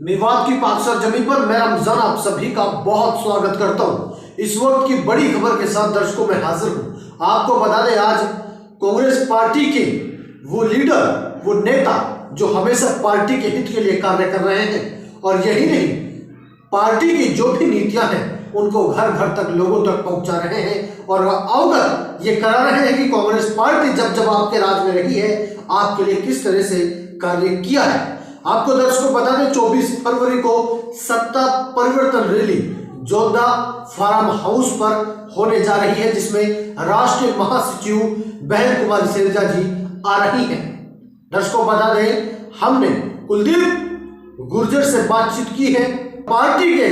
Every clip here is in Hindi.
मेवात की पाकसर जमीन पर मैं रमजान आप सभी का बहुत स्वागत करता हूं। इस वक्त की बड़ी खबर के साथ दर्शकों में हाजिर हूं। आपको बता दें, आज कांग्रेस पार्टी के वो लीडर, वो नेता जो हमेशा पार्टी के हित के लिए कार्य कर रहे हैं, और यही नहीं, पार्टी की जो भी नीतियां हैं उनको घर घर तक, लोगों तक पहुंचा रहे हैं और अवगत ये करा रहे हैं कि कांग्रेस पार्टी जब जब आपके राज में रही है आपके लिए किस तरह से कार्य किया है। आपको दर्शकों बता दें, 24 फरवरी को सत्ता परिवर्तन रैली जोधा फार्म हाउस पर होने जा रही है, जिसमें राष्ट्रीय महासचिव बहन कुमारी सैलजा जी आ रही हैं। दर्शकों बता दें, हमने कुलदीप गुर्जर से बातचीत की है। पार्टी के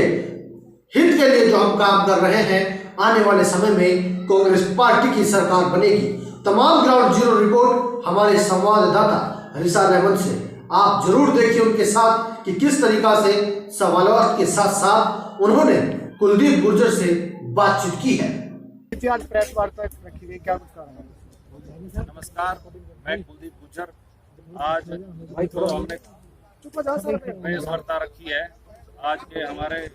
हित के लिए जो हम काम कर रहे हैं, आने वाले समय में कांग्रेस पार्टी की सरकार बनेगी। तमाम ग्राउंड जीरो रिपोर्ट हमारे संवाददाता रिसाल अहमद से आप जरूर देखिए उनके साथ कि किस तरीका से सवालों के साथ साथ उन्होंने कुलदीप गुर्जर से बातचीत की है। आज प्रेस वार्ता रखी गई, क्या कुछ कारण है? नमस्कार, मैं कुलदीप गुर्जर। आज तो हमने प्रेस वार्ता रखी है। आज के हमारे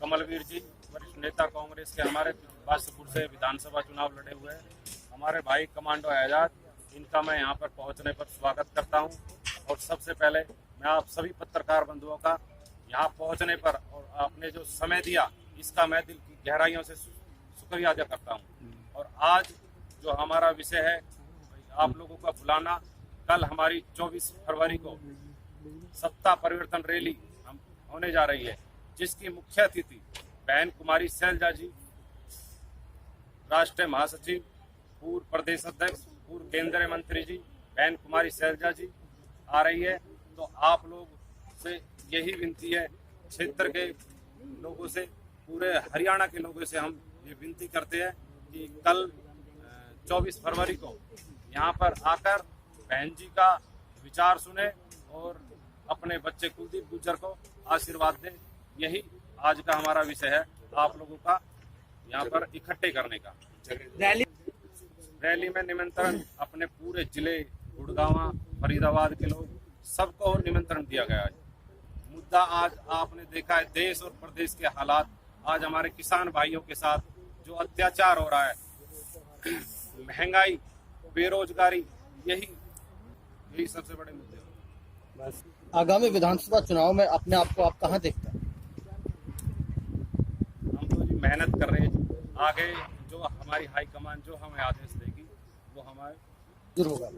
कमलवीर जी, वरिष्ठ नेता कांग्रेस के, हमारे बादशाहपुर से विधानसभा चुनाव लड़े हुए हैं, हमारे भाई कमांडो आजाद, इनका मैं यहाँ पर पहुँचने पर स्वागत करता हूँ। और सबसे पहले मैं आप सभी पत्रकार बंधुओं का यहाँ पहुँचने पर और आपने जो समय दिया, इसका मैं दिल की गहराइयों से शुक्रिया अदा करता हूँ। और आज जो हमारा विषय है, आप लोगों का बुलाना, कल हमारी 24 फरवरी को सत्ता परिवर्तन रैली हम होने जा रही है, जिसकी मुख्य अतिथि बहन कुमारी सैलजा जी, राष्ट्रीय महासचिव, पूर्व प्रदेश अध्यक्ष, पूर्व केंद्रीय मंत्री जी बहन कुमारी सैलजा जी आ रही है। तो आप लोग से यही विनती है, क्षेत्र के लोगों से, पूरे हरियाणा के लोगों से हम ये विनती करते हैं कि कल 24 फरवरी को यहाँ पर आकर बहन जी का विचार सुने और अपने बच्चे कुलदीप गुर्जर को आशीर्वाद दें। यही आज का हमारा विषय है, आप लोगों का यहाँ पर इकट्ठे करने का। रैली में निमंत्रण अपने पूरे जिले, गुड़गांव, फरीदाबाद के लोग, सबको निमंत्रण दिया गया है। मुद्दा आज आपने देखा है, देश और प्रदेश के हालात, आज हमारे किसान भाइयों के साथ जो अत्याचार हो रहा है, महंगाई, बेरोजगारी, यही सबसे बड़े मुद्दे हैं। बस आगामी विधानसभा चुनाव में अपने आप को आप कहाँ देखते हैं? हम तो जी मेहनत कर रहे हैं। आगे जो हमारी हाईकमान जो हमें आदेश देगी वो हमारे जरूर होगा।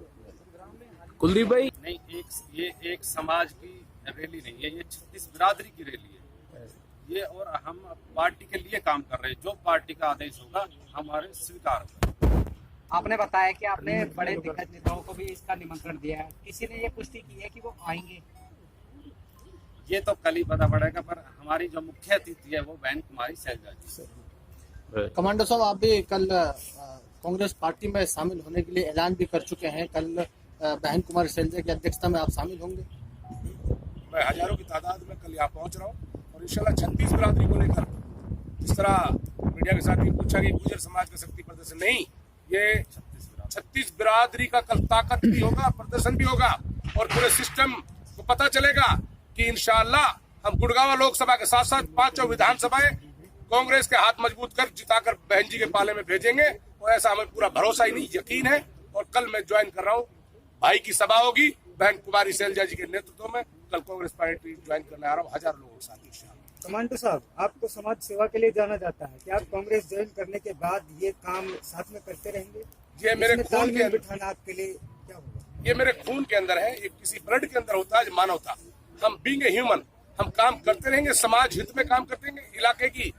कुलदीप भाई, नहीं, ये एक समाज की रैली नहीं है, ये 36 बिरादरी की रैली है ये। और हम पार्टी के लिए काम कर रहे हैं, जो पार्टी का आदेश होगा हमारे स्वीकार होगा। आपने बताया कि आपने बड़े दिग्गज नेताओं को भी इसका निमंत्रण दिया है, किसी ने ये पुष्टि की है कि वो आएंगे? ये तो कल ही पता पड़ेगा, पर हमारी जो मुख्य अतिथि है वो बहन कुमारी सैलजा जी। कमांडो साहब, आप भी कल कांग्रेस पार्टी में शामिल होने के लिए ऐलान भी कर चुके हैं। कल बहन कुमारी सैलजा की अध्यक्षता में आप शामिल होंगे? मैं हजारों की तादाद में कल यहाँ पहुँच रहा हूँ और इंशाल्लाह 36 बिरादरी को लेकर, जिस तरह मीडिया के साथ भी पूछा कि गुर्जर समाज का शक्ति प्रदर्शन, नहीं, ये 36 बिरादरी का कल ताकत भी होगा, प्रदर्शन भी होगा और पूरे सिस्टम को पता चलेगा कि इंशाल्लाह हम गुड़गांव लोकसभा के साथ साथ 5 विधानसभाएं कांग्रेस के हाथ मजबूत कर जिताकर बहन जी के पाले में भेजेंगे। और ऐसा हमें पूरा भरोसा ही नहीं, यकीन है। और कल मैं ज्वाइन कर रहा हूँ, भाई की सभा होगी बहन कुमारी सैलजा जी के नेतृत्व में। कल कांग्रेस पार्टी ज्वाइन करने आ रहा हूँ, हजारों लोगों के साथ इंशाल्लाह। कमांडो साहब, आपको समाज सेवा के लिए जाना जाता है, क्या आप कांग्रेस ज्वाइन करने के बाद ये काम साथ में करते रहेंगे? ये मेरे खून के बिठाना आपके लिए क्या होगा? ये मेरे खून के अंदर है, ये किसी ब्लड के अंदर होता है, मानवता। हम बीइंग ए ह्यूमन, हम काम करते रहेंगे, समाज हित में काम करते रहेंगे, इलाके की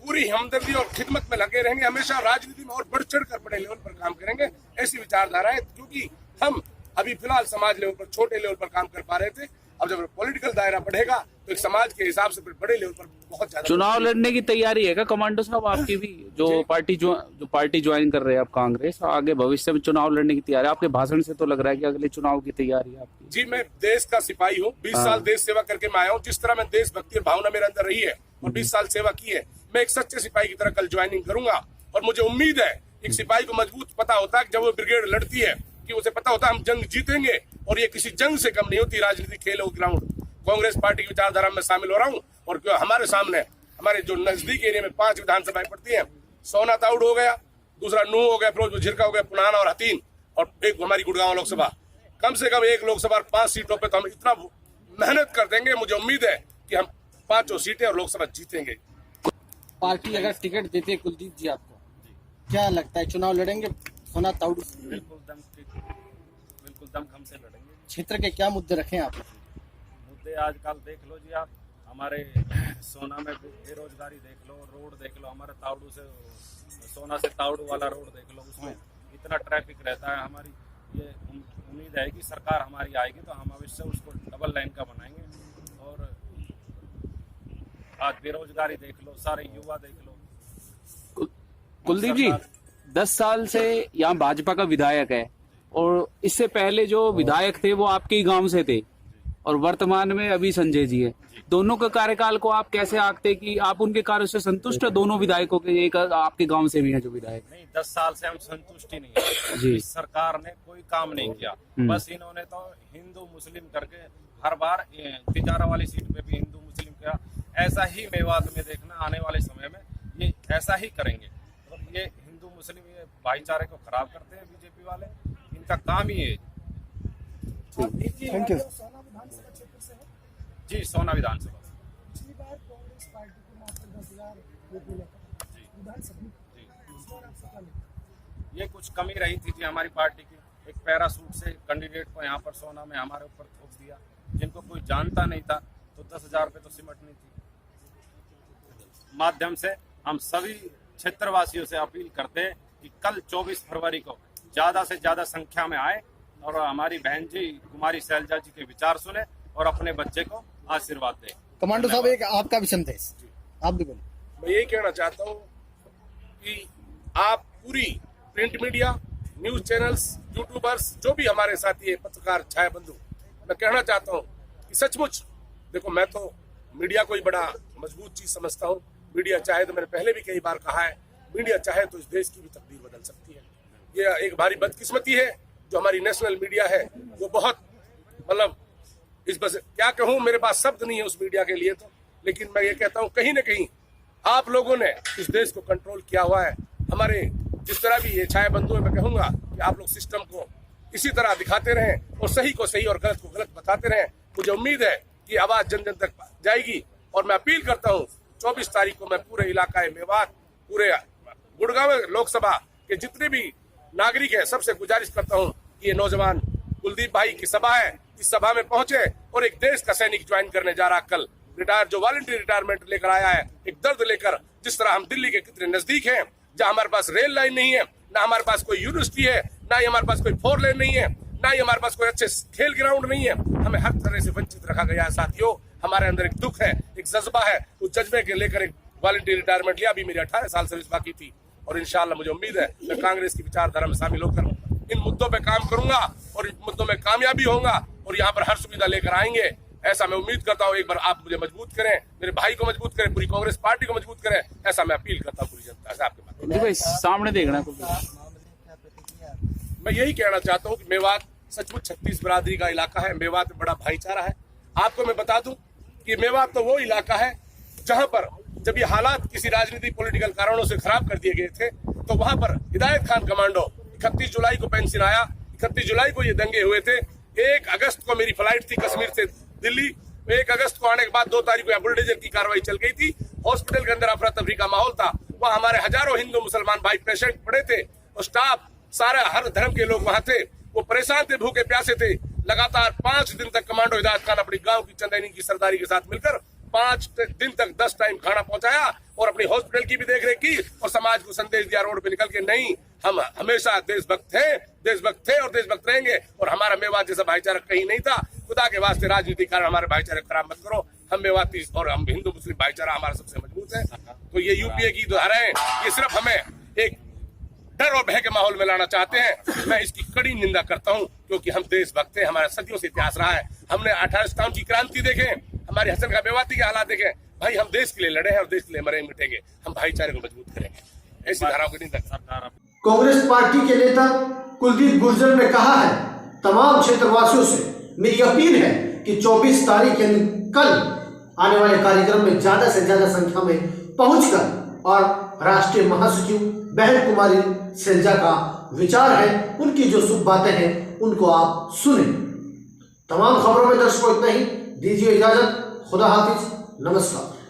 पूरी हमदर्दी और खिदमत में लगे रहेंगे। हमेशा राजनीति में और बढ़ चढ़ कर बड़े लेवल पर काम करेंगे, ऐसी विचारधारा है। क्योंकि हम अभी फिलहाल समाज लेवल पर, छोटे लेवल पर काम कर पा रहे थे, अब जब पॉलिटिकल दायरा बढ़ेगा तो एक समाज के हिसाब से बड़े लेवल पर बहुत ज्यादा चुनाव लड़ने की तैयारी है क्या कमांडो साहब आपकी भी? जो पार्टी ज्वाइन कर रहे हैं आप कांग्रेस, आगे भविष्य में चुनाव लड़ने की तैयारी? आपके भाषण से तो लग रहा है कि अगले चुनाव की तैयारी है आपकी। जी, मैं देश का सिपाही हूँ, 20 साल देश सेवा करके मैं आया हूँ। जिस तरह मैं देशभक्ति और भावना मेरे अंदर रही है और 20 साल सेवा की है, मैं एक सच्चे सिपाही की तरह कल ज्वाइनिंग करूंगा। और मुझे उम्मीद है, एक सिपाही को मजबूत पता होता है कि जब वो ब्रिगेड लड़ती है कि उसे पता होता है हम जंग जीतेंगे, और ये किसी जंग से कम नहीं होती, राजनीतिक खेल हो, ग्राउंड। कांग्रेस पार्टी की विचारधारा में शामिल हो रहा हूँ। और क्यों हमारे सामने हमारे जो नजदीक एरिया में 5 विधानसभाएं पड़ती हैं, सोना ताउड़ हो गया, दूसरा नूह हो गया, फिरोजपुर झिरका हो गया, पुनाना और हतीन, और एक हमारी गुड़गांव लोकसभा। कम से कम एक लोकसभा 5 सीटों पे तो हम इतना मेहनत कर देंगे, मुझे उम्मीद है कि हम 5 सीटें और लोकसभा जीतेंगे। पार्टी अगर टिकट देती है कुलदीप जी आपको, क्या लगता है चुनाव लड़ेंगे सोना ताउड़ से? बिल्कुल दमखम से लड़ेंगे। क्षेत्र के क्या मुद्दे रखे हैं आपने? मुद्दे आजकल देख लो जी, आप हमारे सोना में बेरोजगारी देख लो, रोड देख लो, हमारे ताउड़ू से सोना से ताउड़ू वाला रोड देख लो, उसमें इतना ट्रैफिक रहता है। हमारी ये उम्मीद है कि सरकार हमारी आएगी तो हम अवश्य उसको डबल लाइन का बनाएंगे। और आज बेरोजगारी देख लो, सारे युवा देख लो। कुलदीप जी 10 साल से यहाँ भाजपा का विधायक है, और इससे पहले जो विधायक थे वो आपके ही गांव से थे, और वर्तमान में अभी संजय जी है। दोनों के कार्यकाल को आप कैसे आंकते कि आप उनके कार्य से संतुष्ट है? दोनों विधायकों के, एक आपके गांव से भी है जो विधायक। नहीं, 10 साल से हम संतुष्ट ही नहीं है जी। इस सरकार ने कोई काम नहीं किया। बस इन्होंने तो हिंदू मुस्लिम करके हर बार तिजारा वाली सीट पे भी हिंदू मुस्लिम किया। ऐसा ही मेवात में देखना, आने वाले समय में ये ऐसा ही करेंगे। और ये हिंदू मुस्लिम ये भाईचारे को खराब करते हैं बीजेपी वाले, इनका काम ही है। Thank you. जी, सोना विधानसभा। ये कुछ कमी रही थी जी हमारी पार्टी की, एक पैरासूट से कैंडिडेट को यहाँ पर सोना में हमारे ऊपर थोप दिया, जिनको कोई जानता नहीं था, तो 10,000 रुपये तो सिमटनी थी। माध्यम से हम सभी क्षेत्रवासियों से अपील करते हैं कि कल 24 फरवरी को ज्यादा से ज्यादा संख्या में आए और हमारी बहन जी कुमारी शैलजा जी के विचार सुने और अपने बच्चे को आशीर्वाद दें। कमांडो साहब, एक आपका भी संदेश, आप भी बोलिए। मैं यही कहना चाहता हूँ कि आप पूरी print media, news channels, YouTubers, जो भी हमारे साथी है, पत्रकार, छाया बंधु, मैं कहना चाहता हूँ कि सचमुच देखो, मैं तो मीडिया को ही बड़ा मजबूत चीज समझता हूँ। मीडिया चाहे तो, मैंने पहले भी कई बार कहा है, मीडिया चाहे तो इस देश की भी तकदीर बदल सकती है। ये एक भारी बदकिस्मती है जो हमारी नेशनल मीडिया है, वो बहुत मतलब इस बस क्या कहूँ, मेरे पास शब्द नहीं है उस मीडिया के लिए तो, लेकिन मैं ये कहता हूँ कहीं ना कहीं आप लोगों ने इस देश को कंट्रोल किया हुआ है। हमारे जिस तरह भी ये छाया बंधु है, मैं कहूंगा कि आप लोग सिस्टम को इसी तरह दिखाते रहें और सही को सही और गलत को गलत बताते रहें। मुझे उम्मीद है कि आवाज जन जन तक जाएगी। और मैं अपील करता हूँ 24 तारीख को मैं पूरे इलाका मेवात, पूरे गुड़गांव लोकसभा के जितने भी नागरिक है, सबसे गुजारिश करता हूँ कि ये नौजवान कुलदीप भाई की सभा है, इस सभा में पहुंचे और एक देश का सैनिक ज्वाइन करने जा रहा, कल रिटायर जो वॉलंटरी रिटायरमेंट लेकर आया है, एक दर्द लेकर। जिस तरह हम दिल्ली के कितने नजदीक हैं, जहां हमारे पास रेल लाइन नहीं है, ना हमारे पास कोई यूनिवर्सिटी है, ना ही हमारे पास कोई 4 लेन नहीं है, ना ही हमारे पास कोई अच्छे खेल ग्राउंड नहीं है, हमें हर तरह से वंचित रखा गया है। साथियों, हमारे अंदर एक दुख है, एक जज्बा है, उस जज्बे के लेकर एक वॉलंटरी रिटायरमेंट लिया। अभी मेरी 18 साल सर्विस बाकी थी और इंशाल्लाह मुझे उम्मीद है मैं कांग्रेस की विचारधारा में शामिल होकर इन मुद्दों पे काम करूंगा और इन मुद्दों में कामयाबी होगा और यहाँ पर हर सुविधा लेकर आएंगे, ऐसा मैं उम्मीद करता हूँ। एक बार आप मुझे मजबूत करें, मेरे भाई को मजबूत करें, पूरी कांग्रेस पार्टी को मजबूत करें, ऐसा मैं अपील करता हूँ पूरी जनता से। आपके पास भाई सामने देखना, मैं यही कहना चाहता हूँ कि मेवात सचमुच 36 बिरादरी का इलाका है। मेवात में बड़ा भाईचारा है। आपको मैं बता दूं कि मेवात तो वो इलाका है जहां पर जब ये हालात किसी राजनीतिक पॉलिटिकल कारणों से खराब कर दिए गए थे, तो वहां पर हिदायत खान कमांडो 31 जुलाई को पेंशन आया, 31 जुलाई को ये दंगे हुए थे। 1 अगस्त को मेरी फ्लाइट थी कश्मीर से दिल्ली, 1 अगस्त को आने के बाद 2 तारीख को यहाँ बुलडोजर की कार्रवाई चल गई थी। हॉस्पिटल के अंदर अफरा तफरी का माहौल था। वहाँ हमारे हजारों हिंदू मुसलमान भाई पेशेंट पड़े थे और स्टाफ सारा हर धर्म के लोग वहां थे। वो परेशान थे, भूखे प्यासे थे। लगातार 5 दिन तक कमांडो हिदायत खान अपनी गांव की चंदैनी की सरदारी के साथ मिलकर 5 दिन तक 10 टाइम खाना पहुंचाया और अपनी हॉस्पिटल की भी देखरेख की और समाज को संदेश दिया रोड पे निकल के, नहीं हम हमेशा देशभक्त थे और देशभक्त रहेंगे। और हमारा मेवात जैसा भाईचारा कहीं नहीं था। खुदा के वास्ते राजनीति कारण हमारे भाईचारे खराब मत करो। हम मेवाती और हम हिंदू मुस्लिम भाईचारा हमारा सबसे मजबूत है। तो ये यूपीए की धाराएं ये सिर्फ हमें एक डर और भय के माहौल में लाना चाहते हैं। मैं इसकी कड़ी निंदा करता हूं, क्योंकि हम देशभक्त हैं, हमारा सदियों से इतिहास रहा है। हमने 1857 की क्रांति देखे, हमारे हसन का मेवाती के हालात देखे। भाई हम देश के लिए लड़े हैं और देश के लिए मरे मिटेंगे। हम भाईचारे को मजबूत करेंगे। ऐसी धाराओं की निंदा सरकार कांग्रेस पार्टी के नेता कुलदीप गुर्जर ने कहा है तमाम क्षेत्रवासियों से मेरी अपील है कि 24 तारीख यानी कल आने वाले कार्यक्रम में ज्यादा से ज्यादा संख्या में पहुंचकर और राष्ट्रीय महासचिव बहन कुमारी सैलजा का विचार है, उनकी जो शुभ बातें हैं उनको आप सुने। तमाम खबरों में दर्शकों इतना ही, दीजिए इजाजत, खुदा हाफिज, नमस्कार।